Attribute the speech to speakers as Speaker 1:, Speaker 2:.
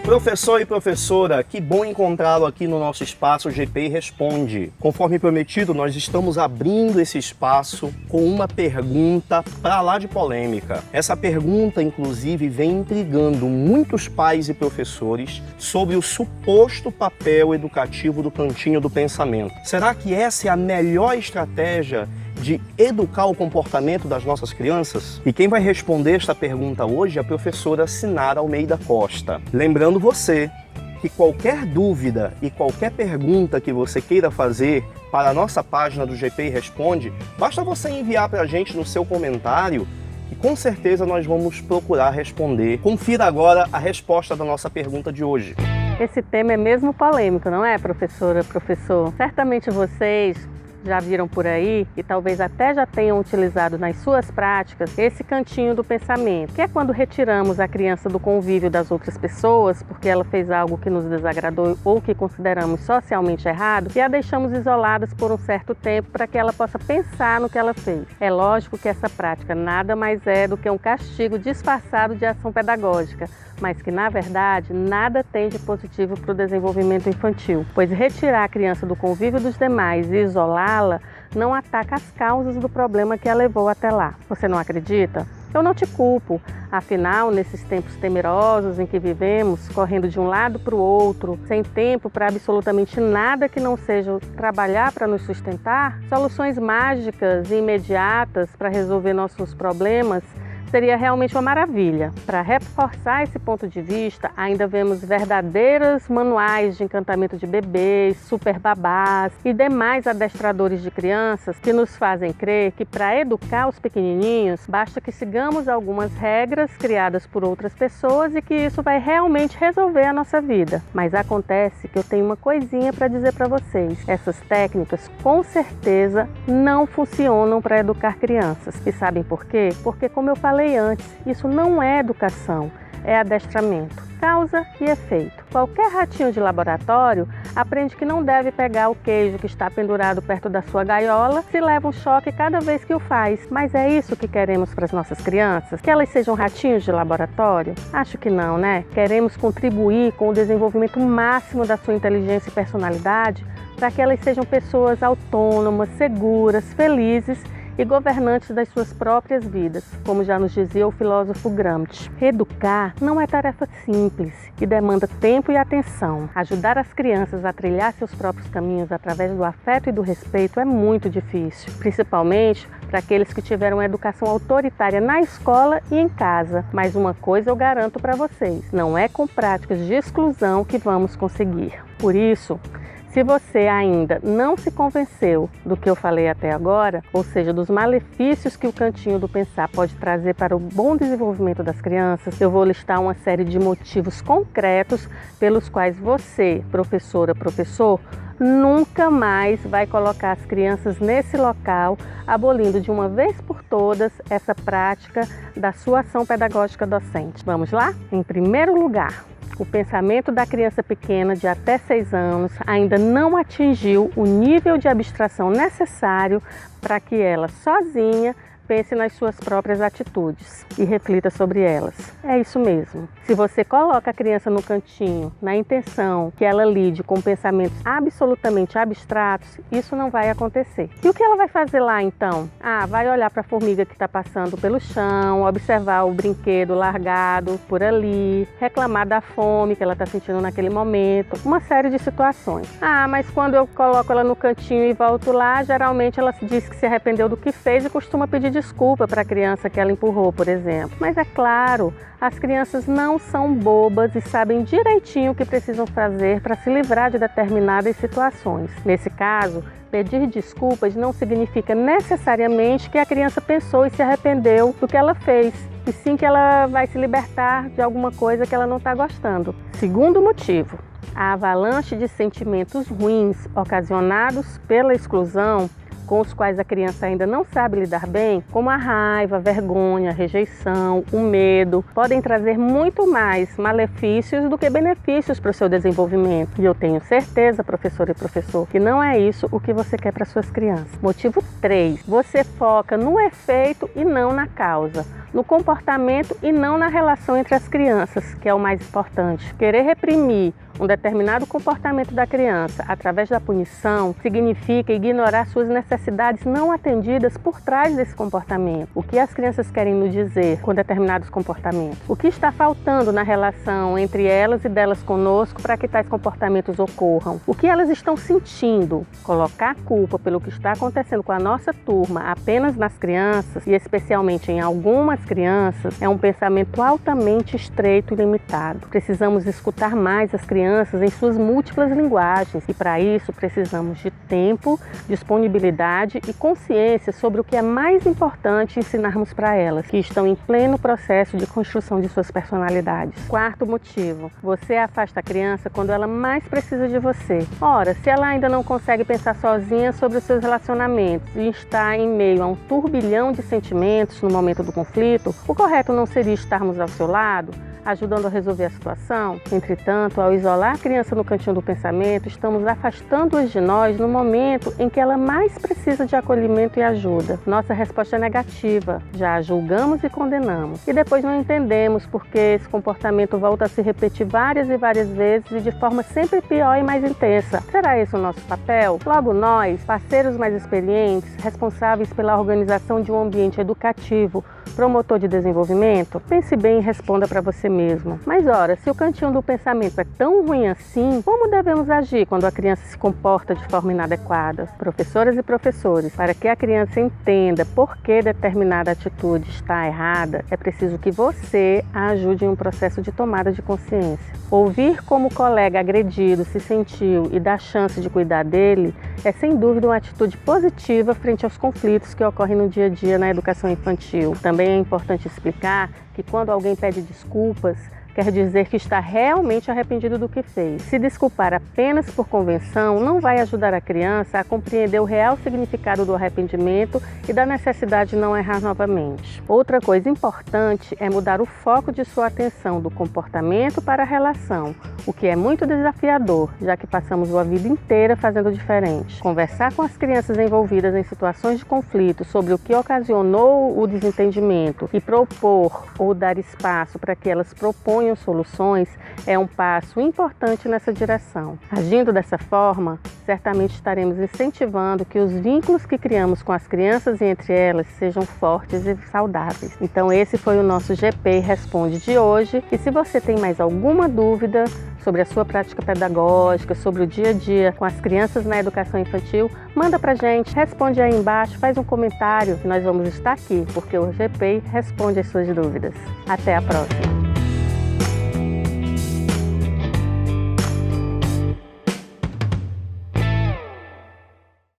Speaker 1: Professor e professora, que bom encontrá-lo aqui no nosso espaço GPI Responde. Conforme prometido, nós estamos abrindo esse espaço com uma pergunta para lá de polêmica. Essa pergunta, inclusive, vem intrigando muitos pais e professores sobre o suposto papel educativo do cantinho do pensamento. Será que essa é a melhor estratégia de educar o comportamento das nossas crianças? E quem vai responder esta pergunta hoje é a professora Sinara Almeida Costa. Lembrando você que qualquer dúvida e qualquer pergunta que você queira fazer para a nossa página do GPI Responde, basta você enviar para a gente no seu comentário e com certeza nós vamos procurar responder. Confira agora a resposta da nossa pergunta de hoje.
Speaker 2: Esse tema é mesmo polêmico, não é, professora, professor? Certamente vocês já viram por aí e talvez até já tenham utilizado nas suas práticas esse cantinho do pensamento, que é quando retiramos a criança do convívio das outras pessoas porque ela fez algo que nos desagradou ou que consideramos socialmente errado e a deixamos isoladas por um certo tempo para que ela possa pensar no que ela fez. É lógico que essa prática nada mais é do que um castigo disfarçado de ação pedagógica, mas que, na verdade, nada tem de positivo para o desenvolvimento infantil, pois retirar a criança do convívio dos demais e isolá-la não ataca as causas do problema que a levou até lá. Você não acredita? Eu não te culpo. Afinal, nesses tempos temerosos em que vivemos, correndo de um lado para o outro, sem tempo para absolutamente nada que não seja trabalhar para nos sustentar, soluções mágicas e imediatas para resolver nossos problemas seria realmente uma maravilha. Para reforçar esse ponto de vista, ainda vemos verdadeiros manuais de encantamento de bebês, super babás e demais adestradores de crianças que nos fazem crer que para educar os pequenininhos, basta que sigamos algumas regras criadas por outras pessoas e que isso vai realmente resolver a nossa vida. Mas acontece que eu tenho uma coisinha para dizer para vocês. Essas técnicas com certeza não funcionam para educar crianças. E sabem por quê? Porque, como eu falei antes, isso não é educação, é adestramento, causa e efeito. Qualquer ratinho de laboratório aprende que não deve pegar o queijo que está pendurado perto da sua gaiola se leva um choque cada vez que o faz. Mas é isso que queremos para as nossas crianças? Que elas sejam ratinhos de laboratório? Acho que não, né? Queremos contribuir com o desenvolvimento máximo da sua inteligência e personalidade para que elas sejam pessoas autônomas, seguras, felizes e governantes das suas próprias vidas, como já nos dizia o filósofo Gramsci. Educar não é tarefa simples e demanda tempo e atenção. Ajudar as crianças a trilhar seus próprios caminhos através do afeto e do respeito é muito difícil, principalmente para aqueles que tiveram uma educação autoritária na escola e em casa. Mas uma coisa eu garanto para vocês, não é com práticas de exclusão que vamos conseguir. Por isso, se você ainda não se convenceu do que eu falei até agora, ou seja, dos malefícios que o cantinho do pensar pode trazer para o bom desenvolvimento das crianças, eu vou listar uma série de motivos concretos pelos quais você, professora, professor, nunca mais vai colocar as crianças nesse local, abolindo de uma vez por todas essa prática da sua ação pedagógica docente. Vamos lá? Em primeiro lugar, o pensamento da criança pequena de até 6 anos ainda não atingiu o nível de abstração necessário para que ela sozinha pense nas suas próprias atitudes e reflita sobre elas. É isso mesmo. Se você coloca a criança no cantinho, na intenção que ela lide com pensamentos absolutamente abstratos, isso não vai acontecer. E o que ela vai fazer lá então? Vai olhar para a formiga que está passando pelo chão, observar o brinquedo largado por ali, reclamar da fome que ela está sentindo naquele momento, uma série de situações. Mas quando eu coloco ela no cantinho e volto lá, geralmente ela diz que se arrependeu do que fez e costuma pedir desculpa para a criança que ela empurrou, por exemplo. Mas é claro, as crianças não são bobas e sabem direitinho o que precisam fazer para se livrar de determinadas situações. Nesse caso, pedir desculpas não significa necessariamente que a criança pensou e se arrependeu do que ela fez, e sim que ela vai se libertar de alguma coisa que ela não está gostando. Segundo motivo, a avalanche de sentimentos ruins ocasionados pela exclusão, com os quais a criança ainda não sabe lidar bem, como a raiva, a vergonha, a rejeição, o medo, podem trazer muito mais malefícios do que benefícios para o seu desenvolvimento. E eu tenho certeza, professora e professor, que não é isso o que você quer para suas crianças. Motivo 3. Você foca no efeito e não na causa. no comportamento e não na relação entre as crianças, que é o mais importante. Querer reprimir um determinado comportamento da criança através da punição significa ignorar suas necessidades não atendidas por trás desse comportamento. O que as crianças querem nos dizer com determinados comportamentos? O que está faltando na relação entre elas e delas conosco para que tais comportamentos ocorram? O que elas estão sentindo? Colocar a culpa pelo que está acontecendo com a nossa turma apenas nas crianças, e especialmente em algumas crianças, é um pensamento altamente estreito e limitado. Precisamos escutar mais as crianças em suas múltiplas linguagens e para isso precisamos de tempo, disponibilidade e consciência sobre o que é mais importante ensinarmos para elas, que estão em pleno processo de construção de suas personalidades. Quarto motivo, você afasta a criança quando ela mais precisa de você. Ora, se ela ainda não consegue pensar sozinha sobre os seus relacionamentos e está em meio a um turbilhão de sentimentos no momento do conflito, o correto não seria estarmos ao seu lado, ajudando a resolver a situação? Entretanto, ao isolar a criança no cantinho do pensamento, estamos afastando-as de nós no momento em que ela mais precisa de acolhimento e ajuda. Nossa resposta é negativa, já a julgamos e condenamos. E depois não entendemos por que esse comportamento volta a se repetir várias e várias vezes e de forma sempre pior e mais intensa. Será esse o nosso papel? Logo nós, parceiros mais experientes, responsáveis pela organização de um ambiente educativo, promotor de desenvolvimento? Pense bem e responda para você mesmo. Mas ora, se o cantinho do pensamento é tão ruim assim, como devemos agir quando a criança se comporta de forma inadequada? Professoras e professores, para que a criança entenda por que determinada atitude está errada, é preciso que você a ajude em um processo de tomada de consciência. Ouvir como o colega agredido se sentiu e dar chance de cuidar dele é sem dúvida uma atitude positiva frente aos conflitos que ocorrem no dia a dia na educação infantil. Também é importante explicar que quando alguém pede desculpas, quer dizer que está realmente arrependido do que fez. Se desculpar apenas por convenção não vai ajudar a criança a compreender o real significado do arrependimento e da necessidade de não errar novamente. Outra coisa importante é mudar o foco de sua atenção do comportamento para a relação, o que é muito desafiador, já que passamos a vida inteira fazendo diferente. Conversar com as crianças envolvidas em situações de conflito sobre o que ocasionou o desentendimento e propor ou dar espaço para que elas proponham soluções é um passo importante nessa direção. Agindo dessa forma, certamente estaremos incentivando que os vínculos que criamos com as crianças e entre elas sejam fortes e saudáveis. Então esse foi o nosso GP Responde de hoje, e se você tem mais alguma dúvida sobre a sua prática pedagógica, sobre o dia a dia com as crianças na educação infantil, manda pra gente, responde aí embaixo, faz um comentário que nós vamos estar aqui, porque o GP responde as suas dúvidas. Até a próxima!